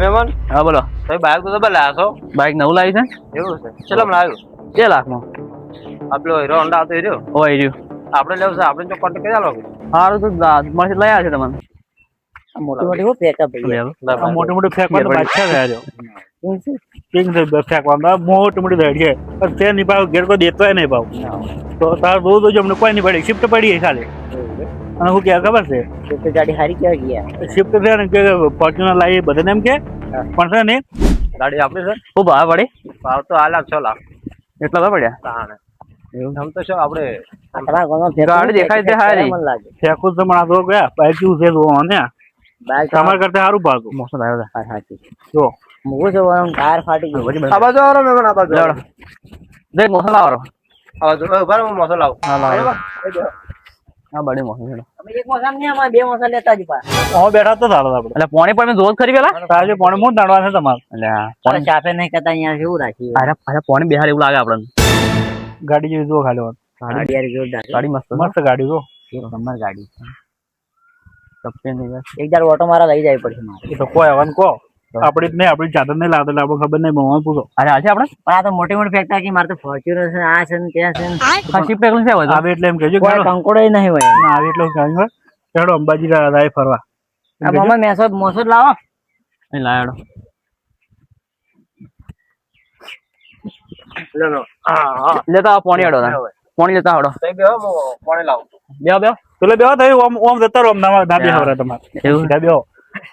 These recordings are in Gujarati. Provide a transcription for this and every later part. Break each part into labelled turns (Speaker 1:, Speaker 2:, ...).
Speaker 1: મહેમાન
Speaker 2: હા બોલો.
Speaker 1: ભાઈ બાઈક તો તમે લાવ્યા છો?
Speaker 2: બાઈક નવું લાવી છે.
Speaker 1: એવું છે? ચેલા લાવ્યું?
Speaker 2: 2 લાખમાં.
Speaker 1: આપણો હીરો હોન્ડા આવતો હીરો
Speaker 2: હોય રહ્યું.
Speaker 1: આપણે લેવું છે, આપણે જો કોન્ટેક્ટ કરી આલો.
Speaker 2: સારું તો મળશે લઈ આવશે તમને.
Speaker 3: મોટી મોટી પેકઅપ
Speaker 4: મોટી મોટી ફેંકવાનું બાદશાહ રહ્યા કિંગ ફેંકવાનું મોટી મોટી રેડી છે પણ તે નહીં ભાવ ઘેર કોઈ દેતો નહીં ભાવ તો તાર બહુ તો અમને કોઈ નહીં પડી શિફ્ટ પડી ખાલી. અને શું કે ખબર છે
Speaker 3: ગાડી હારી કેવા ગયા
Speaker 4: શિફ્ટ છે ને કે ફોર્ચ્યુનર લાવી બધાને એમ કે પણ છે ને
Speaker 1: ગાડી આપણી છે.
Speaker 2: શું ભાવ પડી?
Speaker 1: ભાવ તો 6 લાખ.
Speaker 2: એટલા તો પડ્યા.
Speaker 1: તાણે આમ તો શું આપણે
Speaker 2: ગાડી દેખાય છે હારી.
Speaker 3: મને લાગે
Speaker 4: ફેંકું તો મને આ તો ગયા બાઈક કેવું છે જોવા ને
Speaker 3: બાઈક
Speaker 4: તમારા કરતા સારું ભાવતું
Speaker 2: મોસમ આવ્યો છે.
Speaker 3: સાચી
Speaker 4: જો
Speaker 3: મૂકું છું ટાયર ફાટી ગયું
Speaker 1: આ બાજુ આવો મહેમાન, આ બાજુ આવો.
Speaker 2: દેખ મોસમ લાવો.
Speaker 1: આ બાજુ ઉભા રહો, હું મોસો લાવું.
Speaker 2: હા લાવો.
Speaker 1: બરાબર?
Speaker 2: હા બડી મોસમ છે.
Speaker 3: અમે એક મોસમ નહીં અમારે 2 મોસમ લેતા જ પા
Speaker 4: હું બેઠા તો સારું આપણે
Speaker 2: એટલે પોણી પણ મેં જોત ખરી પેલા.
Speaker 4: તારે પોણે હું દાડવા છે તમારે
Speaker 2: એટલે હા
Speaker 3: પણ ચાપે નહીં કરતા અહીંયા જેવું રાખ્યું
Speaker 2: અરે પોણી બિહાર એવું લાગે આપણને.
Speaker 4: ગાડી જેવી જો ખાલી
Speaker 3: ગાડી યાર જોરદાર
Speaker 2: ગાડી મસ્ત છે.
Speaker 4: મસ્ત ગાડી જો
Speaker 3: તમારી ગાડી
Speaker 2: સસ્તી નહીં યાર.
Speaker 3: એક દાડ ઓટો મારા લઈ જાય પડશે મારે
Speaker 4: એ તો કોઈ આવવાનું કહો આપડી જ નહીં આપડી ચાદર નહીં લાવતા એટલે આપણે ખબર નહીં ભગવાન પૂછો
Speaker 2: અરે આજે આપણે
Speaker 3: પણ આ તો મોટી મોટી ફેક્ટરી કે મારે તો ફોર્ચ્યુનર છે આ છે ને ત્યાં છે ને
Speaker 2: હા શિફ્ટ એકલું છે હવે તો.
Speaker 4: આવે એટલે એમ કહેજો
Speaker 3: કોઈ કંકોડો નહીં હોય
Speaker 4: ના આવે એટલે કહ્યું ચાલો અંબાજી જાય ફરવા
Speaker 3: આ મમ્મા મોસો જ લાવો
Speaker 2: અહીં લાયો.
Speaker 1: લો હા હા
Speaker 2: લેતા આવો પોણી આડો તાર. પોણી લેતા આવડો.
Speaker 1: તઈ બેહો, હું પાણી લાવું.
Speaker 2: બેહો બેહો.
Speaker 4: એટલે બેહો થઈ ઓમ જતા રહો ના બે આવડે તમારે
Speaker 2: એવું?
Speaker 4: સીધા બેહો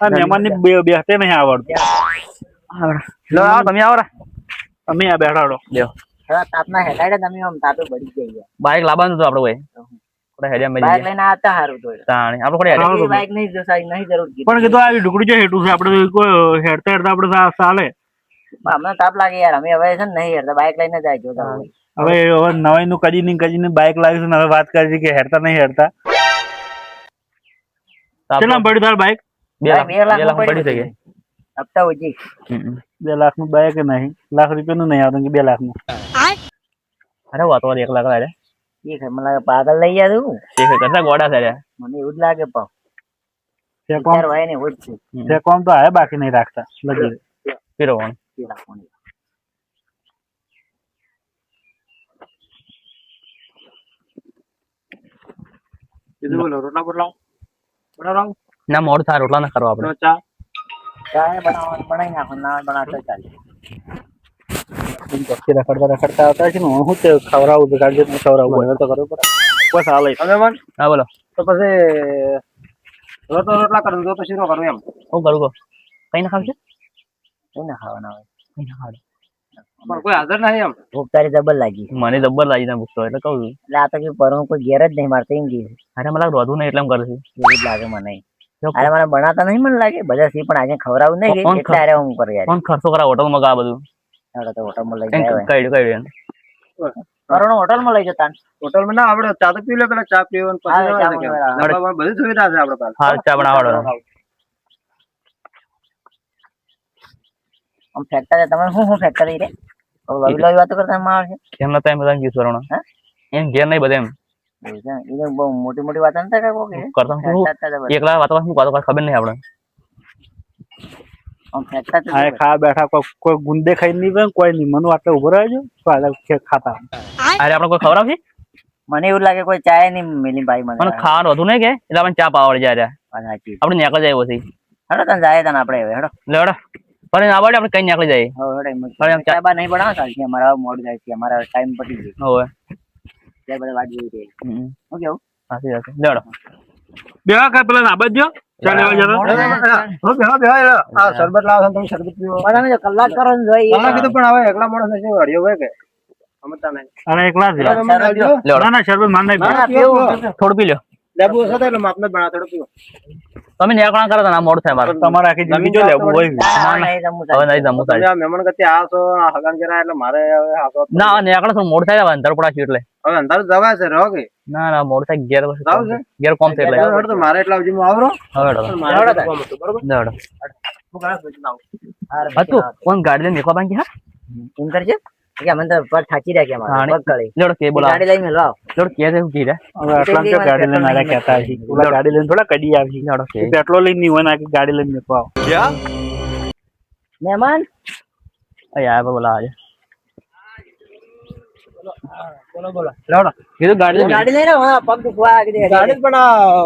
Speaker 4: આ મહેમાનની બેસતે નહીં આવડતું
Speaker 2: લો આવો તમે આવો રા.
Speaker 4: અમે આ બેઠાડો
Speaker 2: બેહો.
Speaker 3: હવે તાપના હેડાડે તમે આમ તાપે બળી જાય
Speaker 2: બાઈક લાવવાનું હતું આપણે ભાઈ. આપણે હેડિયા મેલી
Speaker 3: બાઈક લઈને આવતા હારું તો
Speaker 2: તાણી આપણે થોડી હેડિયા.
Speaker 3: બાઈક નહીં જો સાઈ નહીં જરૂર કીધી
Speaker 4: પણ કીધું આવી ઢુકડી છે હેઠું છે આપણે કોઈ હેડતા હેડતા આપણે ચાલે
Speaker 3: અમને તાપ લાગે યાર અમે હવે છે ને નહીં હેડતા બાઈક લઈને જાય જો
Speaker 4: હવે નવાઈ નું કદી બાઈક લાવીશું ને હવે વાત કરી છે કે હેડતા નહીં હેડતા કેટલા પડ્યું તાર બાઈક
Speaker 2: 2 લાખ પડી શકે.
Speaker 3: હપ્તા ઓછી
Speaker 4: 2 લાખ નું બાઈક નહીં લાખ રૂપિયા નું નહીં આવતું કે 2 લાખ નું
Speaker 2: અરે વાતો 1 લાખ લાગે.
Speaker 3: એ મને લાગે પાગલ લઈ જા તું
Speaker 2: એક કરતા ગોડા છે રે.
Speaker 3: મને એવું જ લાગે પણ
Speaker 4: તે કોમ
Speaker 3: વિચાર હોય ને એવું જ છે
Speaker 4: તે કોમ તો આયા બાકી નહીં રાખતા લગી
Speaker 2: પીરવણ.
Speaker 3: એ રાખવાની.
Speaker 1: બીજું બોલો, રોટલા બોટલા બનાવો.
Speaker 2: ના મોડું થાય રોટલા ના કરવા આપણે.
Speaker 1: ચા
Speaker 3: ચાય બનાવી નાખો ના બનાવતો ચાલે
Speaker 4: રખડતા આવતા છે ને હું તે ખવડાવું તો કાઢજો હું ખવડાવું હવે તો કરવું પડે બસ હાલે
Speaker 1: મહેમાન
Speaker 2: હા બોલો.
Speaker 1: તો પછી રોટલા કરું તો શીરો કરું એમ.
Speaker 2: હું કરું કહો. કઈ ના ખાવશે?
Speaker 3: કઈ ના ખાવાના હોય
Speaker 2: કઈ ના ખાવ.
Speaker 1: પણ કોઈ હાજર નહીં એમ.
Speaker 3: ભૂખ તારી જબર લાગી
Speaker 2: મને જબ્બર લાગી ના ભૂખતો એટલે કહું છું.
Speaker 3: એટલે આ તો કે પરમ કોઈ ઘેર જ નહીં મારતો એમ કે
Speaker 2: અરે મને રોધું નહીં એટલે એમ કરે છે.
Speaker 3: એવું જ લાગે મને અરે મને બનાવતા નહીં મને લાગે બધા સી પણ આજે ખવડાવું નહીં
Speaker 2: કોણ
Speaker 3: એટલે અરે હું કરે યાર
Speaker 2: કોણ ખર્ચો કરા હોટલમાં આ બધું.
Speaker 3: હવે તો હોટલમાં લઈ
Speaker 2: કઈ
Speaker 3: જાય
Speaker 2: કઈ
Speaker 3: કરોડો હોટલમાં લઈ જતા
Speaker 1: હોટલમાં ના આપણે ચા તો પી લે, પેલા ચા પીવાનું પછી
Speaker 3: હા,
Speaker 1: જવાય
Speaker 3: ચા
Speaker 1: છે કે.
Speaker 3: બનાવવા.
Speaker 1: ડબ્બામાં બધી સુવિધા છે આપણે પાસે.
Speaker 2: હા ચા બનાવડો.
Speaker 3: આમ ફેક્ટરી તમે શું ફેક્ટરી રે લવી વાતો કરતા આવે છે
Speaker 2: એમના ટાઈમ બધા ગીસ વરણો.
Speaker 3: હા?
Speaker 2: એમ ઘેર નહીં બધા એમ
Speaker 3: એવું છે એને બહુ મોટી મોટી વાત નથી કે
Speaker 2: કરતા શું એકલા વાતો શું વાતો ખબર નહીં આપણે.
Speaker 3: આમ ફેક્ટરી
Speaker 4: આ ખા બેઠા કોઈ ગુંદે ખાઈ નહીં હોય કોઈ નહીં મને આટલે ઉભો રહેજો ખાતા
Speaker 2: અરે આપણે કોઈ ખબર આવશે
Speaker 3: મને એવું લાગે કોઈ ચાય નહીં મિલી ભાઈ મને
Speaker 2: મને ખાવાનું હતું નહીં કે એટલે આપણે ચા પાવડ જાય
Speaker 3: સાચી
Speaker 2: આપણે નીકળી જાય પછી
Speaker 3: હેડો તને જાય તને આપણે હવે હેડો
Speaker 2: લેવડે પણ ના આવડે આપણે કઈ નીકળી જાય.
Speaker 3: હવે હેડો ચા બા નહીં બનાવો ચાલશે અમારા મોડ જાય છે અમારા ટાઈમ પતી ગયો
Speaker 2: હોવે
Speaker 3: ત્યારે બધા વાત જોઈ રહી હું કેવું
Speaker 2: સાચી વાત છે. લેવડો
Speaker 4: બેવા કા પેલા નાબદ જો ચા લેવા જતા
Speaker 1: આ શરબત લાવો છો તમે શરબત પીવો.
Speaker 3: તમે જો કલાક કરો ને જોઈ
Speaker 1: કલાક કીધું પણ હવે એકલા માણસ નથી હળિયો હોય કે સમજતા નહીં.
Speaker 4: અરે એકલા જ
Speaker 2: લેવડો
Speaker 4: ના ના શરબત માન નહીં
Speaker 3: ના, પીવું.
Speaker 2: થોડું પી લો.
Speaker 1: લેબુ હશે તો એટલે માપને જ બનાવો, થોડું પીવો.
Speaker 2: તમે નીકળવા કરો તો ના મોડું થાય મારે.
Speaker 4: તમારે આખી જિંદગી જો લેવું હોય
Speaker 3: ના, નહીં જમવું
Speaker 2: હવે નહીં જમવું
Speaker 1: તમે
Speaker 2: થાય.
Speaker 1: આ મહેમાન ગતિ આવો છો, આ હગાન કર્યા એટલે મારે હવે હાથો
Speaker 2: ના નીકળે તો મોડું થાય અંતર પડાશું એટલે
Speaker 1: હવે અંધારું જવાય છે રહો કે
Speaker 2: ના ના મોડું થાય ઘેર
Speaker 1: જાવ છે?
Speaker 2: ઘેર કોમ થાય એટલે
Speaker 1: હેડો તો મારે એટલા સુધી હું આવરો
Speaker 2: હવે
Speaker 1: પણ મારે એટલું કામ હતું, બરોબર?
Speaker 2: લેવડો
Speaker 1: હું ઘણા સુધી આવું.
Speaker 2: હતું કોણ ગાડી લઈને નીકળવા બાકી હા
Speaker 3: એમ કરજે કે અમે તો પર થાચી રહ્યા કે અમારે પગ ગળી
Speaker 2: લેવડો કે બોલા
Speaker 3: ગાડી લઈને લાવ
Speaker 2: લેવડો કે છે કી રે
Speaker 4: હવે આટલા કે ગાડી લઈને આરા કહેતા હશે ઓલા ગાડી લઈને થોડા કડી આવી
Speaker 2: લેવડો કે
Speaker 4: પેટ્રોલ લઈને નહીં હોય ને આખી ગાડી લઈને નીકળો
Speaker 3: મહેમાન
Speaker 2: યાર બોલા આજે
Speaker 1: બોલો બોલો લેવડો
Speaker 2: કીધું ગાડી
Speaker 3: ગાડી લઈને હા પગ દુખવા આગળ
Speaker 1: ગાડી પણ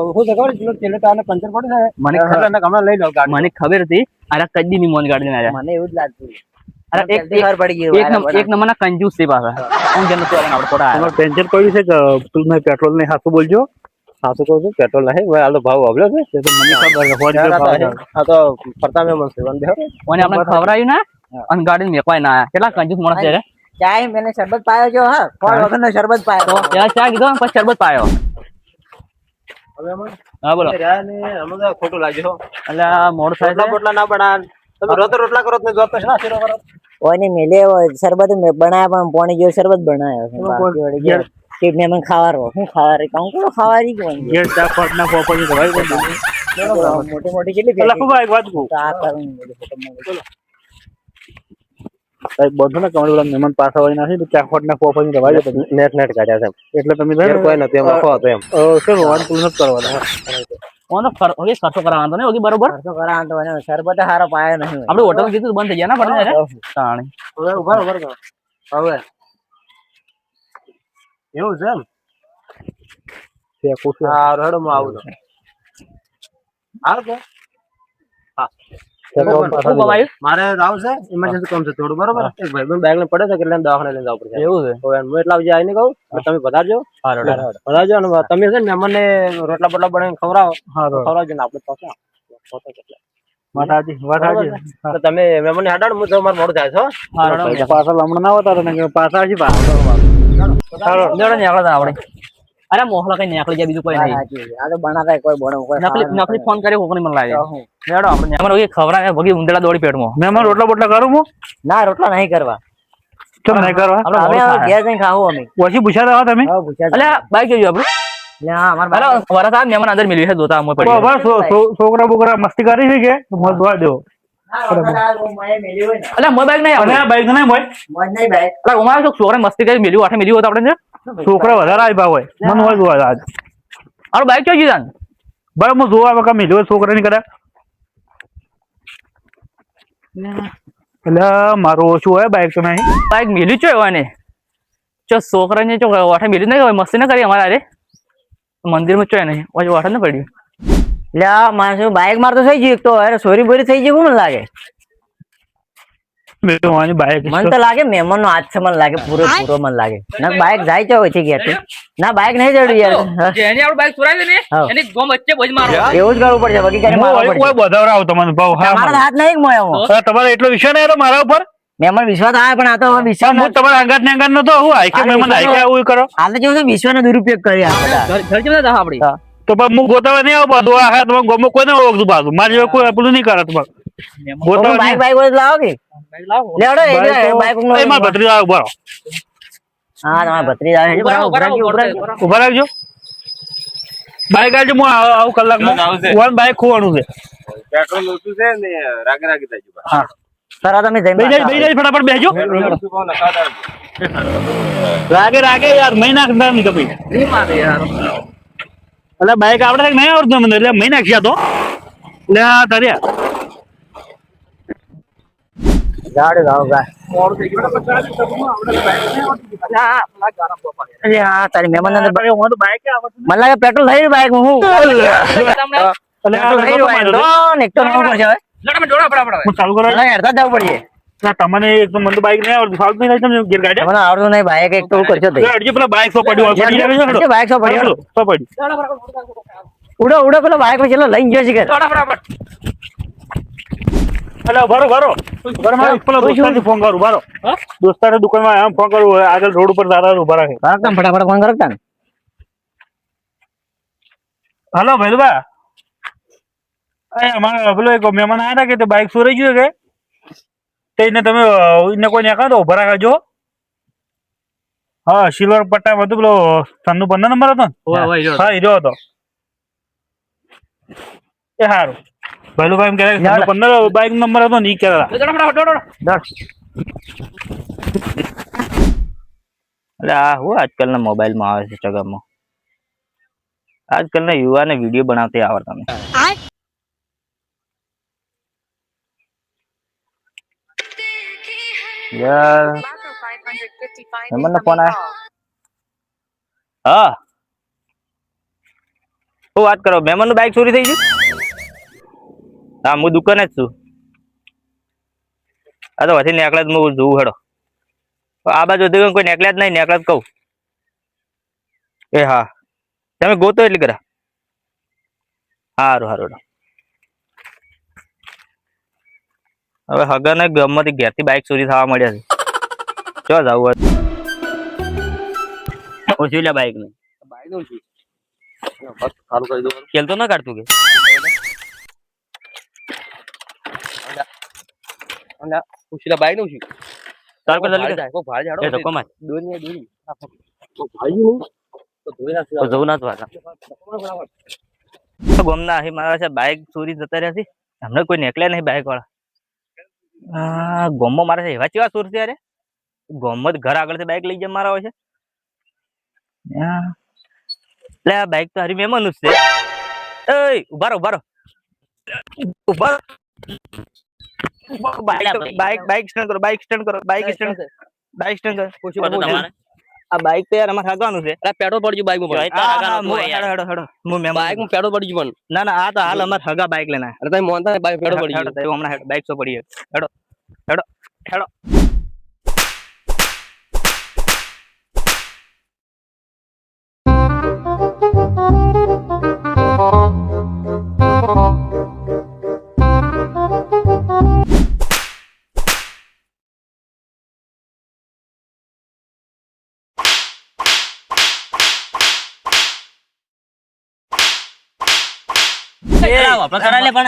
Speaker 1: હું તો કહું છું છેલ્લે તાને પંચર પડે છે
Speaker 2: મને
Speaker 1: ખબર ને હમણાં લઈ લો ગાડી
Speaker 2: મને ખબર હતી અરે કદી ની મોન ગાડી ને
Speaker 3: મને એવું જ લાગતું
Speaker 2: અરે એક
Speaker 3: ખબર પડી ગયું
Speaker 2: એક નંબરના કંજૂસ છે પાછા હું જેમ તો આપણે થોડા
Speaker 4: તમારે પેન્ચર પડ્યું છે કે પેલું પેટ્રોલ ને હાથું બોલજો હાથું કહું છું પેટ્રોલ નહીં ભાઈ હાલ તો ભાવ આવ્યો છે તે તો મને ખબર છે
Speaker 1: આ તો ફરતા મેં મન સેવન બેહો
Speaker 2: ઓને આપણે ખવરાયું ના અને ગાડી મેકવાય ના આયા કેટલા કંજૂસ માણસ છે રે
Speaker 3: ચાય મેને શરબત પાયો જો હા ફળ વગરનો શરબત પાયો
Speaker 2: તો પેલા ચા કીધો પછી શરબત પાયો
Speaker 1: હવે અમે
Speaker 2: હા બોલો
Speaker 1: રહ્યા ને અમને તો ખોટું લાગ્યું
Speaker 2: એટલે આ મોડ થાય
Speaker 1: રોટલા બોટલા ના બનાવ તમે રોટલા કરો ને જોત ના શીરો કરો
Speaker 3: ઓને મેલે શરબત બનાયા પણ પોણી જેવો શરબત બનાવ્યો છે બાકી વળી ગયા કે મેમન ખાવારો હું ખાવારી કાઉં કોણ ખાવારી કોણ
Speaker 4: જે ચા ફટ ના પોપડી તો ભાઈ બોલ
Speaker 3: મોટી મોટી કેટલી
Speaker 4: એટલે ખૂબ એક વાત કહું
Speaker 3: ચા કરું
Speaker 4: સાહેબ બધું ને કમળ મહેમાન પાછા હોય નથી તો ચા ફટ ના પોપડી તો ભાઈ
Speaker 1: નેટ કાઢ્યા છે
Speaker 4: એટલે તમે
Speaker 1: કોઈ નથી એમ ખો હતો એમ
Speaker 4: શું વાત તું નથી કરવાના
Speaker 2: ઓનો ખર્ચો કરાવવાનો ને ઓકે બરોબર
Speaker 3: ખર્ચો કરા તો ને શરબત હારો પાયો નહીં
Speaker 2: આપણે હોટલ કીધું બંધ થઈ ગયા ના પડે રે તાણી
Speaker 1: હવે ઉભા હવે એવું છે એમ
Speaker 4: તે કુછ
Speaker 1: હા રડો માં આવું તો હાલ કે
Speaker 2: શું બવાયું
Speaker 1: મારે આવું છે ઇમરજન્સી કામ છે થોડું બરોબર એક ભાઈ બેગ ને પડે છે એટલે દવાખાને લઈને જવું પડશે
Speaker 2: એવું છે
Speaker 1: તો હું એટલા વાગે આવીને કહું કે તમે પધારજો પધારજો અને તમે છે ને મહેમાનને રોટલા બોટલા બનાવીને ખવડાવો ખવડાવજો ને આપણે પાસે
Speaker 4: વાટાજી
Speaker 1: તો તમે મહેમાનને હટાડો હું તમારે મોડું થાય છો
Speaker 4: પાછળ હમણાં ના હોતા ને પાછા હજી
Speaker 2: લેડો ને આપણે આપણે અરે મોહલા કઈ નીકળી જાય બીજું કોઈ નહીં
Speaker 3: આ તો બનાતા કોઈ બનો કોઈ
Speaker 2: નકલી ફોન કર્યો કોની મને લાગે લેડો આપણે અમારે ખવરા ભગી ઉંદડા દોડી પેટમાં
Speaker 4: મહેમાન રોટલા બોટલા કરું હું
Speaker 3: ના રોટલા નહીં કરવા
Speaker 4: કેમ નહીં કરવા
Speaker 2: આપણે
Speaker 3: હવે ઘેર જઈને ખાવું અમે
Speaker 4: ઓછી પૂછ્યા હતા તમે
Speaker 3: હા પૂછ્યા
Speaker 2: અલે બાઈક જોયું આપણે
Speaker 3: હા અમાર
Speaker 2: અરે વરા સાહેબ મહેમાન અંદર મિલ્યું છે જોતા અમે પડી
Speaker 4: છોકરા બોકરા મસ્તી કરી છે કે મોજ દોવા દેવો
Speaker 2: અલે મોબાઈલ નહીં
Speaker 4: અને
Speaker 2: આપણે
Speaker 4: બાઈક નહીં મોય
Speaker 3: મોજ નહીં ભાઈ
Speaker 2: અલે ઉમાર જો છોકરા મસ્તી કરી મિલ્યું આઠે મિલ્યું હતું આપણે
Speaker 4: છોકરા વધારે આવ્યા હોય મન હોય જોવા આજ
Speaker 2: આપણું બાઈક જોઈ જાન
Speaker 4: બરાબર હું જોવા વખત મિલ્યો છોકરા ની કર્યા એટલે મારું ઓછું હોય બાઈક તો નહીં
Speaker 2: બાઈક મિલ્યું છે હોય ને જો છોકરાને જો આઠે મિલ્યું નહીં હોય મસ્તી ના કરી અમારા અરે મંદિરમાં ચોય નહીં પછી વાઠ ના પડ્યું
Speaker 3: એટલે આ માણસ બાઈક મારતો થઈ ગયું એક તો અરે સોરી બોરી થઈ ગયું મને લાગે
Speaker 4: બાઈક
Speaker 3: મને તો લાગે મહેમાન નો હાથ છે મને લાગે પૂરો મને લાગે ના બાઈક જાય છે હોય છે ઘેર ના બાઈક નહીં ચડ્યું યાર
Speaker 2: જેને આપણું બાઈક ચોરાવી ને એની ગોમ વચ્ચે ભજ મારો
Speaker 3: એવું જ કરવું પડશે બાકી કરી મારવા પડશે
Speaker 4: બધાવરાવ તમને ભાવ
Speaker 3: તમારો હાથ નહીં મોયો
Speaker 4: તમારે એટલો વિશ્વાસ નહીં હતો મારા ઉપર
Speaker 3: મહેમાન વિશ્વાસ આવે પણ આ તો હવે વિશ્વાસ
Speaker 4: હું તમારા અંગાત ને અંગાત નતો હું આઈકે મહેમાન આઈકે આવું કરો
Speaker 3: હાલ તો જેવું વિશ્વાસ નો દુરુપયોગ કરી આ બધા
Speaker 2: ઘર કેમ હતા આપડી
Speaker 4: તો પણ હું ગોતાવા નહીં આવું પાછું આ તમે ગોમો કોઈને ઓળખતું પાછું મારે જેવું કોઈ પેલું નહીં કરે તમારે ગોતાવા
Speaker 3: બાઈક બાઈક હોય તો લાવો કે લેવડો બાઈક
Speaker 4: મારા ભત્રીજા આવે ઉભા રહો
Speaker 3: હા તમારા ભત્રીજા આવે છે
Speaker 4: ઉભા રાખજો બાઈક આવજો હું આવું કલાકમાં વન બાઈક ખોવાનું છે
Speaker 1: પેટ્રોલ ઓછું છે ને રાગે થાય
Speaker 4: હા
Speaker 3: સર તમે જઈને
Speaker 4: બેસી જાય ફટાફટ બેસજો રાગે યાર મહિના નાખ નહીં કપી એટલે બાઈક આવડે છે કે નહીં આવડતું મને એટલે મહિના નાખ્યા તો એટલે આ તર્યા
Speaker 3: ગાડી લાવો ગા હા તારી મહેમાન અંદર મને લાગે પેટ્રોલ થઈ રહ્યું બાઈક હું એક તો નવું પડશે હવે
Speaker 4: હું ચાલુ કરો
Speaker 3: હેડતા જવું પડશે
Speaker 4: તમને એક તો મને તો બાઈક નહીં આવડતું ફાવતું નહીં તમે ગેર ગાડી
Speaker 3: મને આવડતું નહીં બાઈક એક તો કરશો
Speaker 4: અડજી પેલા બાઈક સો પડ્યું
Speaker 3: બાઈક સો પડ્યો
Speaker 4: સો પડ્યું
Speaker 3: ઉડો ઉડો પેલો બાઈક માં ચલો લઈને ગયો છે કે
Speaker 4: એટલે ભરો મારો પેલા દોસ્તારને ફોન કરું ભરો દોસ્તારે દુકાનમાં આમ ફોન કરું આગળ રોડ ઉપર દાદા ઉભા રાખે
Speaker 3: ફટાફટ ફોન કરતા ને
Speaker 4: હાલો ભૈલબા અમારા પેલો એક મહેમાન આવ્યા હતા કે બાઈક ચોરાઈ ગયું કે તેને તમે એને કોઈ નાખા તો ઉભા રાખજો હા સિલ્વર પટ્ટા બધું પેલો સનનો 15 નંબર હતો ને હા હીરો હતો એ સારું ભૈલુભાઈ એમ કહે 15 બાઈક નંબર હતો ને ઈ કહેતા
Speaker 2: એટલે આ હું આજકાલના મોબાઈલમાં આવે છે ચગરમાં આજકાલના યુવાને વિડીયો બનાવતા આવડતા નહીં યાર
Speaker 3: મહેમાનનો ફોન આવ્યો.
Speaker 2: હા શું વાત કરો મહેમાનનું બાઈક ચોરી થઈ ગયું હા હું દુકાને જ છું આ તો વધી નેકળે જ હું જોઉં હેડો આ બાજુ કોઈ નેકળ્યા જ નહીં નેકળે જ કહું એ હા તમે ગોતો એટલી કરા સારું સારું હવે હગરને ગમમાંથી ઘેરથી બાઈક ચોરી થવા મળ્યા છે ચો જવું ઓછું લે બાઈક ને
Speaker 1: બાઈક નું છે ચાલુ કરી દો
Speaker 2: ખેલ તો ના કાઢતું કે
Speaker 1: પૂછીલા બાઈક નું છે
Speaker 2: ચાલ કર જલ્દી કર.
Speaker 1: કો ભાઈ જાડો
Speaker 2: એ ધક્કો માર
Speaker 1: દોરી દોરી કો ભાઈ નહીં તો ધોઈ નાખ
Speaker 2: તો જવું ના તો ગમના અહીં મારા છે બાઈક ચોરી જતા રહ્યા છે હમણાં કોઈ નીકળ્યા નહીં બાઈક વાળા ગોમમાં મારે છે એવા કેવા ચોર છે યાર ગોમમાં ઘર આગળથી બાઈક લઈ જાય મારા હોય છે એટલે આ બાઈક તો હરી મહેમાનનું જ છે એ ઉભા રહો ઉભા રહો બાઈક સ્ટેન્ડ કરો બાઈક સ્ટેન્ડ કરો બાઈક સ્ટેન્ડ કરો આ બાઈક તો યાર અમારે હગવાનું છે
Speaker 1: પેટ્રોલ પડી ગયું બાઈક માં બાઈક માં પેટ્રોલ પડી ગયું
Speaker 2: ના આ તો હાલ અમારે હગા બાઈક લેના
Speaker 1: અરે તમે મોનતા બાઈક પેટ્રોલ પડી ગયું
Speaker 2: હમણાં બાઈક સો પડી હેડો હેડો હેડો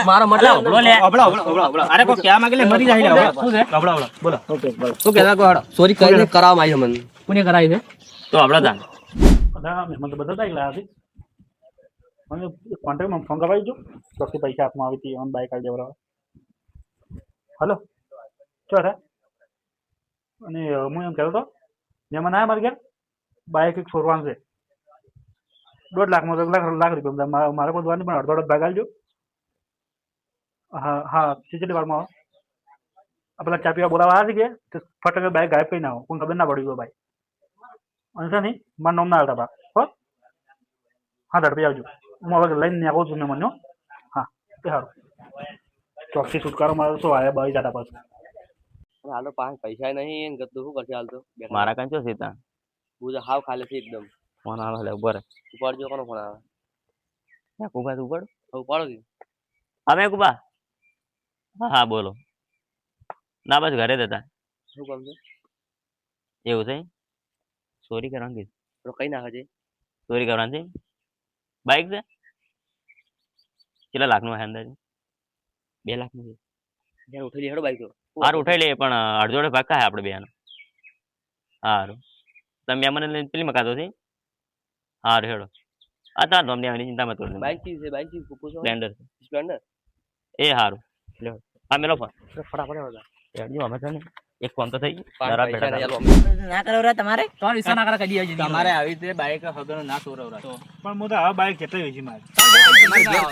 Speaker 1: મારો મતલબ
Speaker 2: અરે કોઈ ક્યાં માંગે લે મરી જાય બોલો
Speaker 1: શું કહેતા કો સોરી કરીને કરાવવામાં આવી મને
Speaker 2: કોને કરાવી છે તો આપડા દાન
Speaker 4: બધા મહેમાન તો બધા બાઈક લાવ્યા છે મને કોન્ટ્રાક્ટમાં ફોન કરાવી જો ચોથી પૈસા હાથમાં આવી હતી ઓન બાઈક આવી દેવડાવે હલો ચો રે અને હું એમ કહેતો હતો મહેમાન આવ્યા મારે ઘેર બાઈક એક છોડવાનું છે 1.5 લાખમાં લાખ રૂપિયા મારે કોઈ દવાની પણ અડધો ભાગ આલજો હા કેટલી વારમાં આવો પેલા ચા પીવા બોલાવા આવ્યા છે કે ફટાકે બાઈક ગાયબ કઈ ના આવો કોઈ ખબર ના પડી ગયો બાઈક અને છે નહીં મારું નામ ના આવતા બા હો હા ઝડપી આવજો હું હવે લઈને આવું છું મેં મને હા એ સારું ચોકસી છુટકારો મારો શું આવ્યા બાઈ જતા પાછું
Speaker 1: હાલ તો પાંચ પૈસા નહીં ગતું શું કરશે હાલ તો
Speaker 2: મારા કાંચો સીતા
Speaker 1: હું હાવ ખાલે છે એકદમ
Speaker 2: ફોન આવે લે ઉભો રે
Speaker 1: ઉપાડજો કોનો ફોન આવે
Speaker 2: કુબા તું ઉપાડ
Speaker 1: ઉપાડો કે
Speaker 2: અમે કુબા હા બોલો ના બસ ઘરે જતા
Speaker 1: શું કામ છે
Speaker 2: એવું છે ચોરી કરવાની
Speaker 1: તો કઈ નાખે છે
Speaker 2: ચોરી કરવાની છે બાઈક છે કેટલા લાખનું છે અંદાજે 2 લાખનું છે
Speaker 1: ત્યાં ઉઠી હેડો બાઈક તો
Speaker 2: હારું ઉઠાઈ લઈએ પણ અડધોડે પાકા છે આપણે બેનો હારું તમે મને લઈને પેલી મકાતો છે હારું હેડો આ તાર તમને આની ચિંતા મત કરો
Speaker 1: બાઈક ચીજ છે બાઈક ચીજ પૂછો
Speaker 2: સ્પ્લેન્ડર એ હારું લ્યો હા મેલો ફોન
Speaker 1: ફટાફટ
Speaker 2: હેડજો અમે છે ને એક ફોન તો થઈ
Speaker 1: પૈસા નહીં આલો
Speaker 3: ના કરો રે તમારે
Speaker 2: તો વિશ્વાસ ના કરા કદી આવી તમારે આવી રીતે બાઈક હગનો ના ચોરવરા
Speaker 4: પણ હું તો હવે બાઈક કેટલી વેચી મારે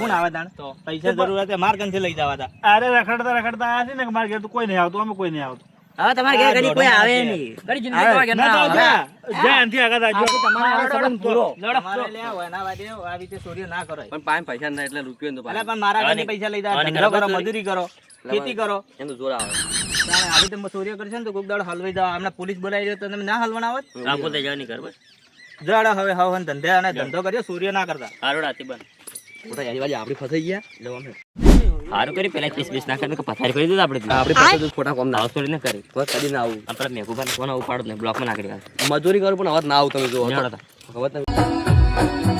Speaker 2: કોણ આવે તાણ તો પૈસા જરૂર હતી માર કંથી લઈ જવા તા
Speaker 4: અરે રખડતા આવ્યા છે ને કે મારે ઘેર તો કોઈ નહીં આવતું અમે કોઈ નહીં આવતું
Speaker 3: હવે તમારે ઘેર કદી કોઈ આવે નહીં
Speaker 2: કરી જિંદગી કોઈ
Speaker 4: ના તો જા આનથી આગળ આવજો
Speaker 3: તમારે સડન પૂરો
Speaker 2: તમારે લે વના વાદે આવી રીતે ચોરી ના કરો
Speaker 1: પણ પાંચ પૈસા ના એટલે રૂપિયો તો
Speaker 2: અલા પણ મારા ઘરની પૈસા લઈ જાય ધંધો કરો મજૂરી કરો ખેતી કરો
Speaker 1: એમ તો જોર આવે
Speaker 2: તાણે આવી રીતે ચોરીઓ કરશે ને તો કોક દાડો હલવાઈ જાવ આમને પોલીસ બોલાવી દે તો તમે ના હલવાના આવત આ પોતે જવાની કર બસ જડા હવે હવે ધંધે અને ધંધો કર્યો ચોરીઓ ના કરતા આરોડાથી બન
Speaker 1: મોટા યારી વાજી આપડી ફસાઈ ગયા લો અમે
Speaker 2: સારું કરી પેલા 30-20 ના કરીને પથારી કરી દીધું આપણે
Speaker 1: આપડી પાસે તો ખોટા કોમ ના
Speaker 2: ચોરી ના કરી
Speaker 1: બસ કદી ના આવું
Speaker 2: આપણે મેઘુભાઈ ફોન ઉપાડો ને બ્લોકમાં નાખી દેવા
Speaker 1: મજૂરી કરું પણ હવે ના આવું તમે જો હવે તમે